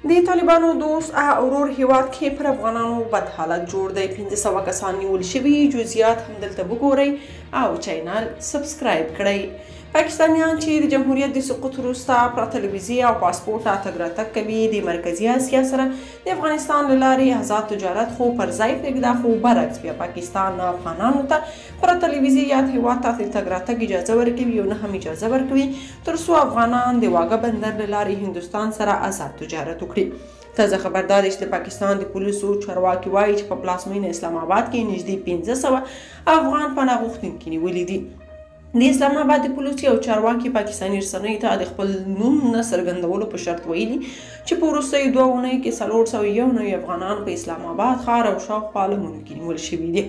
د طالبانو دوست ورور هیواد کې پر افغانانو بد حالت جوړ دی. 1500 کسان نیول شوي. جزئیات هم دلته وګورئ او چینل سبسکرایب کړئ. پاکستانیان چې د جمهوریت د سقوط وروسته پرته له ویزې او پاسپورټه تګ راتګ کوي د مرکزي اسیا سره د افغانستان له لارې آزاد تجارت خو پر ځای پرېږده، خو برعکس بیا پاکستان افغانانو ته پرته له ویزې یاد هیواد ته د تګ راتګ اجازه ورکوي او نه هم اجازه ورکوي تر څو افغانان د واګه بندر له لارې هندوستان سره آزاد تجارت وکړي. تازه خبر دا دی چې د پاکستان د پولیسو چارواکي وایي چې په پلازمینه اسلام آباد کې نږدې 1500 افغان پناه غوښتونکي نیولي دي. د اسلام آباد د پولیسو او چارواکي پاکستاني رسنیو ته د خپل نوم نه څرګندولو په شرط ویلي چې په وروستیو 2 اونیو کې 401 افغانان په اسلام آباد ښار او شاوخوا لمنو کې نیول شوي دي.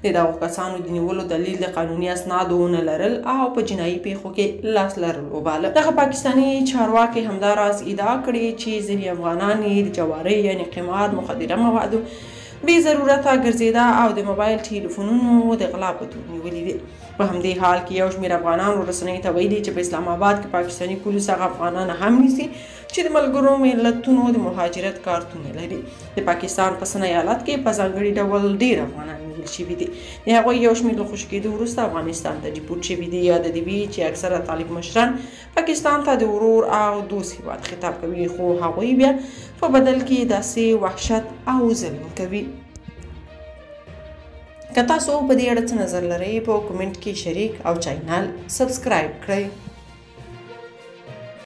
د دغو کسانو د نیولو دلیل د قانوني اسنادو نه لرل او په جنایي پیښو کې لاس لرل وباله. دغه پاکستاني چارواکي همداراز ادعا کړې چې ځینې افغانان یې د جواري یعنې قمار، مخدره موادو، بې ضرورته ګرځېده او د موبایل ټیلیفونونو د غلا په تور نیولي دي. په همدې حال کې یو شمېر افغانانو رسنیو ته ویلي چې په اسلام آباد کې پاکستاني پولیس هغه افغانان هم نیسي چې د ملګرو ملتونو د مهاجرت کارتونه لري. د پاکستان په سن ایالت کې په ځانګړي ډول ډېر افغانان نیول شوي دي. د هغوی یو شمېر له خوشي کېدو وروسته افغانستان ته ډیپورټ شوي دي. یاده دې وي چې اکثره طالب مشران پاکستان ته د ورور او دوست هیواد خطاب کوي، خو هغوی بیا په بدل کې داسې وحشت او ظلم کوي. که تاسو په دې اړه څه نظر لرئ په کومنټ کې شریک او چینل سبسکرایب کړئ.